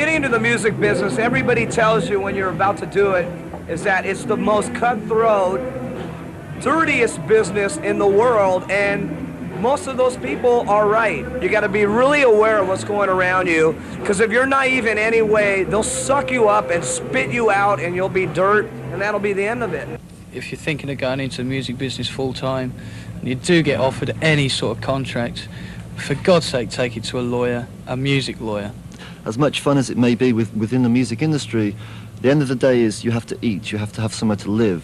getting into the music business, everybody tells you when you're about to do it is that it's the most cutthroat, dirtiest business in the world, and most of those people are right. You got to be really aware of what's going around you, because if you're naive in any way, they'll suck you up and spit you out, and you'll be dirt, and that'll be the end of it. If you're thinking of going into the music business full-time, and you do get offered any sort of contract, for God's sake, take it to a lawyer, a music lawyer. As much fun as it may be within the music industry, the end of the day is you have to eat, you have to have somewhere to live,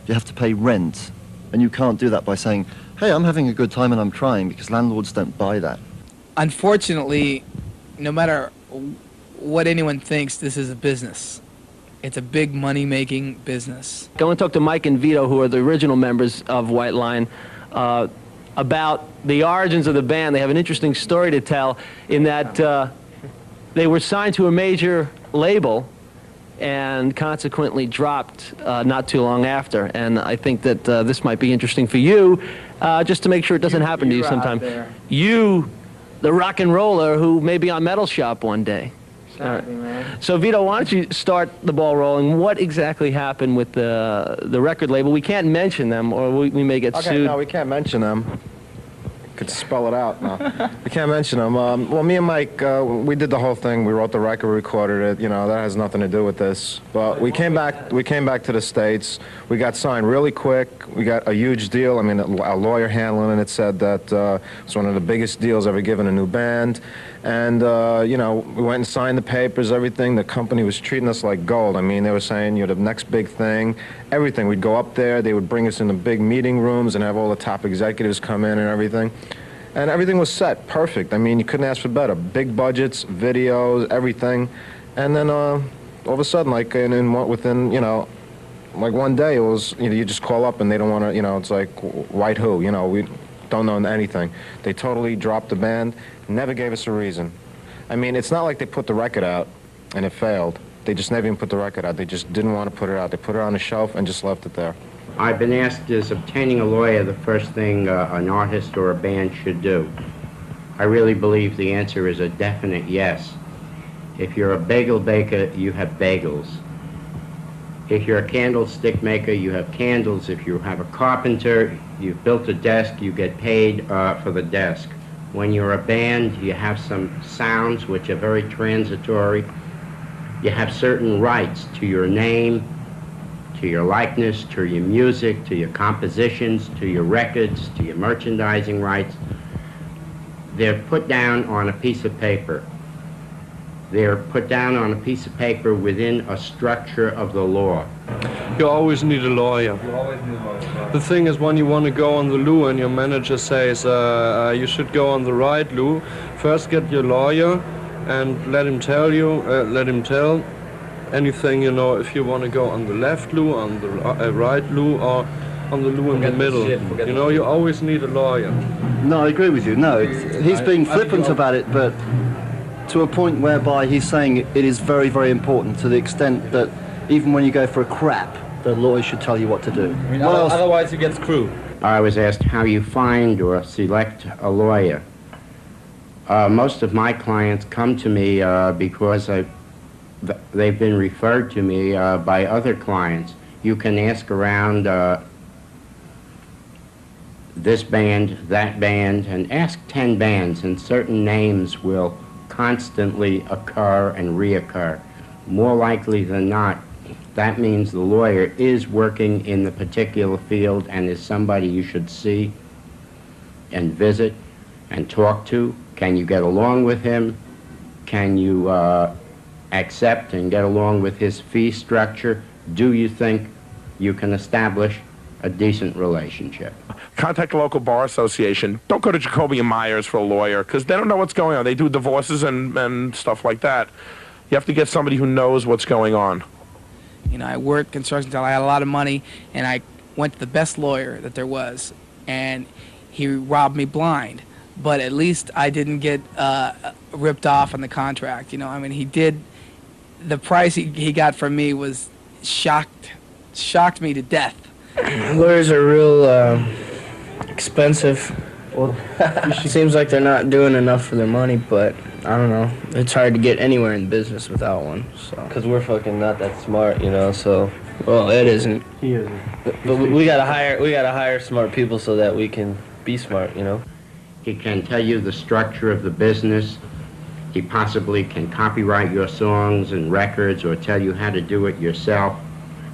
you have to pay rent, and you can't do that by saying, hey, I'm having a good time and I'm trying, because landlords don't buy that. Unfortunately, no matter what anyone thinks, this is a business. It's a big money-making business. I want to talk to Mike and Vito, who are the original members of White Line, about the origins of the band. They have an interesting story to tell in that they were signed to a major label and consequently dropped not too long after. And I think that this might be interesting for you, just to make sure it doesn't happen to you sometime. You, the rock and roller who may be on Metal Shop one day. Exactly, man. So Vito, why don't you start the ball rolling? What exactly happened with the record label? We can't mention them, or we may get sued. Okay, no, we can't mention them. Could spell it out. No, we can't mention them. Well, me and Mike, we did the whole thing. We wrote the record, we recorded it. You know, that has nothing to do with this. But we came back. We came back to the States. We got signed really quick. We got a huge deal. I mean, a lawyer handling it said that it's one of the biggest deals ever given a new band. And, you know, we went and signed the papers, everything. The company was treating us like gold. I mean, they were saying, you're the next big thing, everything. We'd go up there, they would bring us into big meeting rooms and have all the top executives come in and everything. And everything was set, perfect. I mean, you couldn't ask for better. Big budgets, videos, everything. And then all of a sudden, like within, you know, like one day, it was, you know, you just call up and they don't want to, you know, it's like, white who, you know, we don't know anything. They totally dropped the band, never gave us a reason. I mean, it's not like they put the record out and it failed. They just never even put the record out. They just didn't want to put it out. They put it on the shelf and just left it there. I've been asked, is obtaining a lawyer the first thing an artist or a band should do? I really believe the answer is a definite yes. If you're a bagel baker, you have bagels. If you're a candlestick maker, you have candles. If you have a carpenter, you've built a desk, you get paid for the desk. When you're a band, you have some sounds which are very transitory. You have certain rights to your name, to your likeness, to your music, to your compositions, to your records, to your merchandising rights. They're put down on a piece of paper. They're put down on a piece of paper within a structure of the law. You always need a lawyer. The thing is, when you want to go on the loo and your manager says you should go on the right loo, first get your lawyer and let him tell anything, you know, if you want to go on the left loo, on the right loo, or on the loo in the middle. You know, you always need a lawyer. No, I agree with you. No, he's being flippant about it, but to a point whereby he's saying it is very, very important, to the extent that even when you go for a crap, the lawyer should tell you what to do. I mean, otherwise you get screwed. I was asked how you find or select a lawyer. Most of my clients come to me because they've been referred to me by other clients. You can ask around this band, that band, and ask 10 bands, and certain names will constantly occur and reoccur. More likely than not, that means the lawyer is working in the particular field and is somebody you should see and visit and talk to. Can you get along with him? Can you accept and get along with his fee structure? Do you think you can establish a decent relationship? Contact a local bar association. Don't go to Jacoby and Myers for a lawyer, because they don't know what's going on. They do divorces and stuff like that. You have to get somebody who knows what's going on. You know, I worked construction until I had a lot of money, and I went to the best lawyer that there was, and he robbed me blind. But at least I didn't get ripped off on the contract. You know, I mean, he did. The price he got from me was shocked me to death. Lawyers are real expensive, Well, Seems like they're not doing enough for their money, but I don't know. It's hard to get anywhere in business without one. So. because we're fucking not that smart, you know. So, Well, it isn't. he isn't. But we gotta hire smart people so that we can be smart, you know. He can tell you the structure of the business. He possibly can copyright your songs and records or tell you how to do it yourself.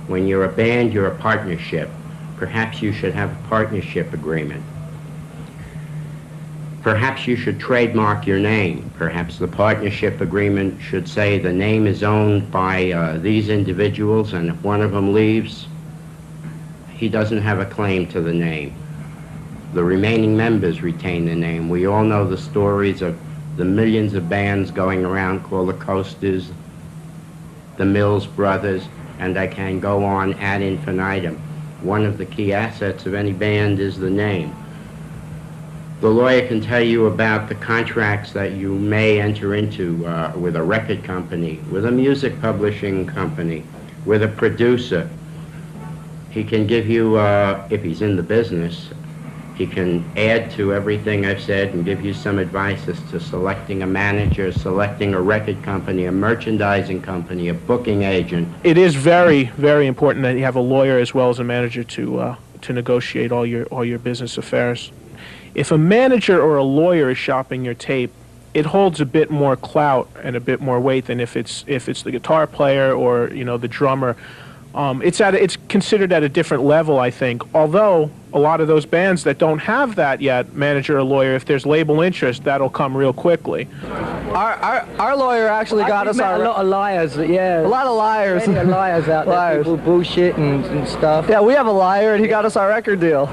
When you're a band, you're a partnership. Perhaps you should have a partnership agreement. Perhaps you should trademark your name. Perhaps the partnership agreement should say the name is owned by these individuals, and if one of them leaves, he doesn't have a claim to the name. The remaining members retain the name. We all know the stories of the millions of bands going around called the Coasters, the Mills Brothers, and I can go on ad infinitum. One of the key assets of any band is the name. The lawyer can tell you about the contracts that you may enter into with a record company, with a music publishing company, with a producer. He can give you, if he's in the business, he can add to everything I've said and give you some advice as to selecting a manager, selecting a record company, a merchandising company, a booking agent. It is very, very important that you have a lawyer as well as a manager to negotiate all your business affairs. If a manager or a lawyer is shopping your tape, it holds a bit more clout and a bit more weight than if it's the guitar player or the drummer. It's considered at a different level, I think. Although a lot of those bands that don't have that yet, manager or lawyer, if there's label interest, that'll come real quickly. Our lawyer actually got us a lot of liars, yeah. A lot of liars. Liars out there, Liars. people bullshit and stuff. Yeah, we have a liar, and he got us our record deal.